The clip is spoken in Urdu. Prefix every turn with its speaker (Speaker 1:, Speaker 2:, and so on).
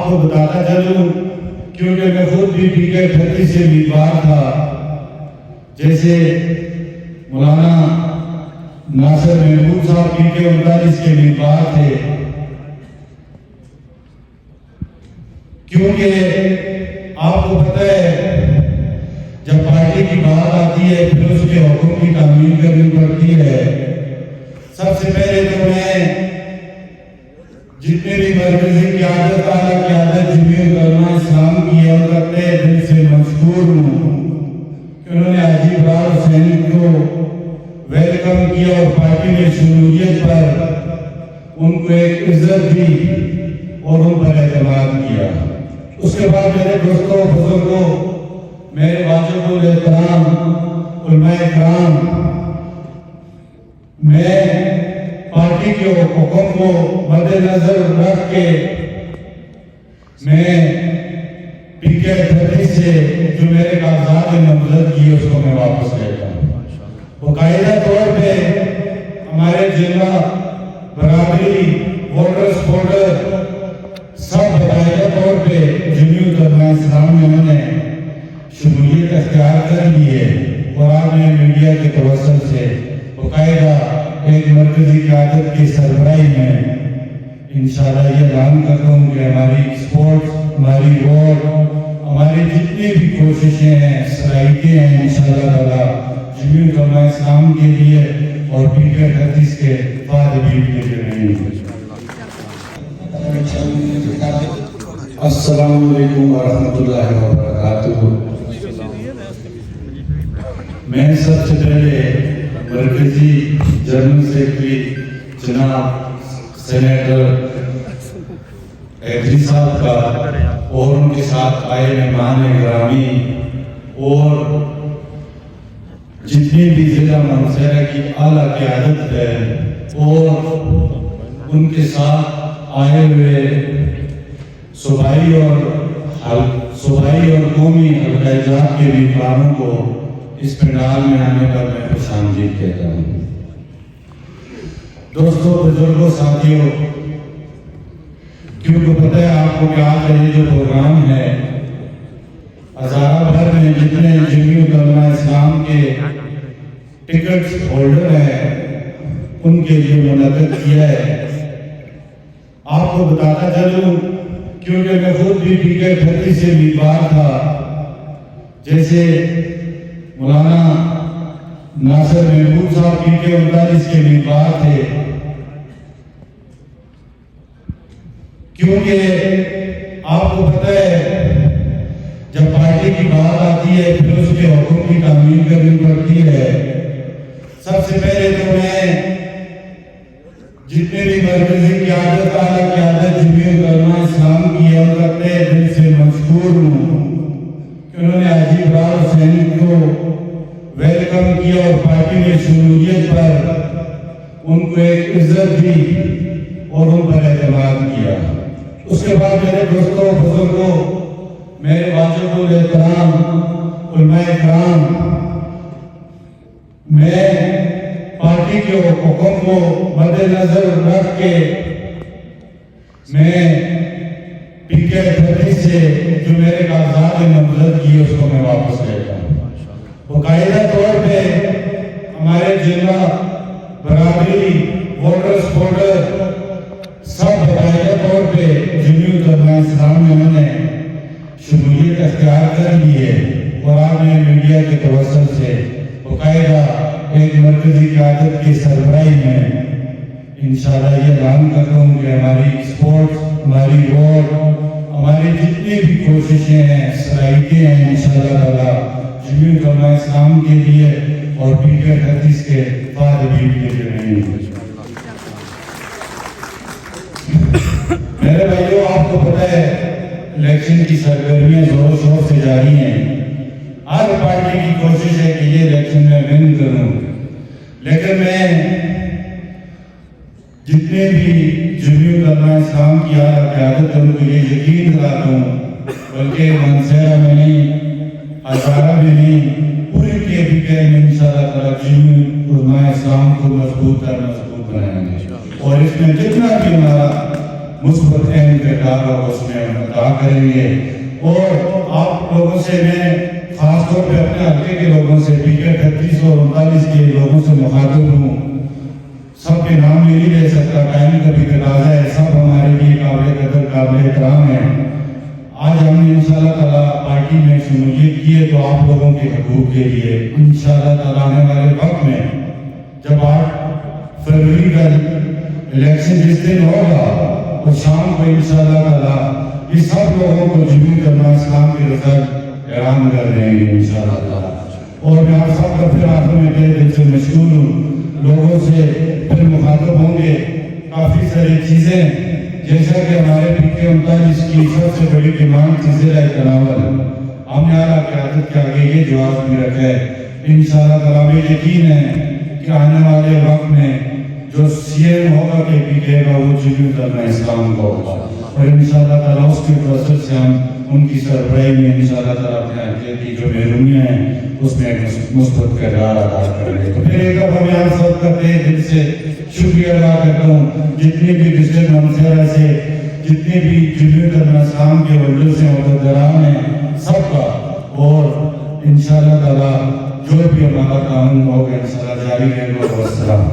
Speaker 1: آپ کو بتاتا چلوں کیونکہ میں خود بھی PK38 سے امیدوار تھا، جیسے مولانا ناصر محمود صاحب PK39 کے امیدوار تھے، کیونکہ آپ کو پتہ ہے جب پارٹی کی بات آتی ہے پھر اس کے حکم کی تعمیل کرنی پڑتی ہے۔ سب سے پہلے تو میں جتنے بھی مرکزی قیادت اعلیٰ قیادت جمعیت علماء اسلام کی ہے ان کا تہ دل سے مشکور ہوں کہ انہوں نے حاجی ابرار حسینی کو ویلکم کیا اور پارٹی میں شمولیت پر ان کو ایک عزت دی اور ان پر اعتماد کیا۔ اس کے بعد میرے دوستوں بزرگوں، میرے واجب الاحترام علماء کرام، میں پارٹی کے حکم کو مد نظر رکھ کے میں PK38 سے جو میرے کاغذات نامزد کیے اس کو میں واپس لیتا ہوں۔ باقاعدہ طور پہ ہمارے ضلع برادری ووٹر سپورٹر سب باقاعدہ طور پہ جمعیت علماء اسلام میں انہوں نے شمولیت اختیار کر لی ہے اور آپ نے میڈیا کے توسل سے باقاعدہ ایک مرکزی قیادت کی سربراہی میں انشاءاللہ یہ اعلان کرتا ہوں کہ ہماری سپورٹ، ہماری ووٹ، ہماری جتنی بھی کوششیں ہیں، صلاحیتیں ہیں انشاءاللہ تعالیٰ جمعیت علماء اسلام کے لیے اور PK38 کے فائدے کے لیے رہیں گے۔ السلام علیکم ورحمۃ اللہ وبرکاتہ۔ میں سب سے پہلے مرکزی جنرل سیکرٹری جناب سینیٹر ایدری صاحب کا اور ان کے ساتھ آئے مہمان گرامی اور جتنی بھی ضلع منصورہ کی اعلیٰ قیادت ہے اور ان کے ساتھ آئے ہوئے صوبائی اور قومی حلقہ جات کے امیدواروں کو اس پنڈال میں آنے پر میں خوش آمدید کہتا ہوں۔ دوستوں، بزرگوں، ساتھیوں، کیونکہ پتہ ہے آپ کو کہ آج کا یہ جو پروگرام ہے ہزارہ بھر میں جتنے جمعیت علماء اسلام کے ٹکٹ ہولڈر ہیں ان کے لیے منعقد کیا ہے۔ آپ کو بتاتا چلوں کیونکہ میں خود بھی PK38 سے امیدوار تھا، جیسے مولانا ناصر محمود صاحب PK39 کے امیدوار تھے، کیونکہ آپ کو پتہ ہے جب پارٹی کی بات آتی ہے پھر اس کے حکم کی تعمیل کرنی پڑتی ہے۔ سب سے پہلے تو میں جتنے بھی مرکزی قیادت اعلیٰ قیادت جمعیت علماء اسلام کی ہے ان کا تہ دل سے مشکور ہوں کہ انہوں نے حاجی ابرار حسینی کو ویلکم کیا اور پارٹی میں شمولیت پر ان کو ایک عزت دی اور ان پر اعتماد کیا۔ اس کے بعد میرے دوستوں بزرگوں، میرے واجب الاحترام علماء کرام، میں پارٹی کے حکم کو مد نظر رکھ کے میں PK38 سے جو میرے کاغذات نامزد کیے اس کو میں واپس لیتا ہوں۔ باقاعدہ طور پہ ہمارے ضلع برادری ووٹر سپورٹر سب باقاعدہ طور پہ جمعیت علماء اسلام میں انہوں نے شمولیت اختیار کر لی ہے اور آپ نے میڈیا کے توسل سے باقاعدہ ایک مرکزی قیادت کی سربراہی میں انشاءاللہ یہ اعلان کرتا ہوں کہ ہماری سپورٹ، ہماری ووٹ، ہماری جتنی بھی کوششیں ہیں، صلاحیتیں ہیں انشاءاللہ تعالیٰ جمعیت علماء اسلام کے لیے اور PK38 کے فائدے کے لیے رہیں گے۔ میرے بھائیوں، آپ کو پتہ ہے الیکشن کی سرگرمیاں زور شور سے جاری ہیں۔ ہر پارٹی کی کوشش ہے کہ یہ الیکشن میں ون کروں، لیکن میں جتنے بھی جمعیت علماء اسلام کی اعلیٰ قیادت ہے ان کو یہ یقین دلاتا ہوں، بلکہ منصورہ میں نہیں، ہزارہ میں نہیں، پوری KPK میں انشاءاللہ تعالیٰ جمعیت علماء اسلام کو مضبوط بنائیں گے اور اس میں جتنا بھی ہمارا مثبت اہم کردار اور اس میں ادا کریں گے. اور آپ لوگوں سے میں خاص طور پہ اپنے حلقے کے لوگوں سے پی کے 38 اور 39 کے لوگوں سے مخاطب ہوں. سب کے نام نہیں لے سکتا، ٹائم کا بھی تقاضا ہے، سب ہمارے لیے قابل قدر قابل احترام ہیں. آج ہم نے انشاءاللہ تعالیٰ پارٹی میں شمولیت کی ہے تو آپ لوگوں کے حقوق کے لیے انشاءاللہ تعالیٰ آنے والے وقت میں جب 8 فروری کا الیکشن جس دن ہوگا اور شام کو انشاءاللہ تعالیٰ یہ سب لوگوں کو جمع کرنا اسلام کے رزق اعلان کر دیں گے انشاءاللہ تعالیٰ. اور میں آپ سب کا پھر آخر میں تہہ دل سے مشکور ہوں. لوگوں سے پھر مخاطب ہوں گے کافی ساری چیزیں جیسا کہ ہمارے پی کے 39 کی سب سے بڑی ڈیمانڈ تھی ضلع تناول. ہم نے اعلیٰ قیادت کے آگے یہ جواب میں رکھا ہے انشاءاللہ تعالیٰ. مجھے یقین ہے کہ آنے والے وقت میں جو سی ایم ہوگا کہ پی کے کا وہ جنوب کرنا اسلام کو ہوگا اور انشاءاللہ تعالیٰ اس کی وجہ سے ہم ان کی سربراہی میں انشاءاللہ تعالیٰ اپنے حلقے کی جو محرومیاں ہیں اس میں مثبت کردار ادا کریں گے. تو پھر ایک دفعہ میں آپ سب کا تہہ دل سے شکریہ ادا کرتا ہوں جتنے بھی ڈسٹرکٹ منصورہ سے جتنے بھی جنوب کرنا اسلام کے ولڈر سے عہدیداران ہیں سب کا. اور انشاءاللہ تعالیٰ جو بھی ہمارا قانون ہوگا انشاءاللہ جاری رہے گا. والسلام.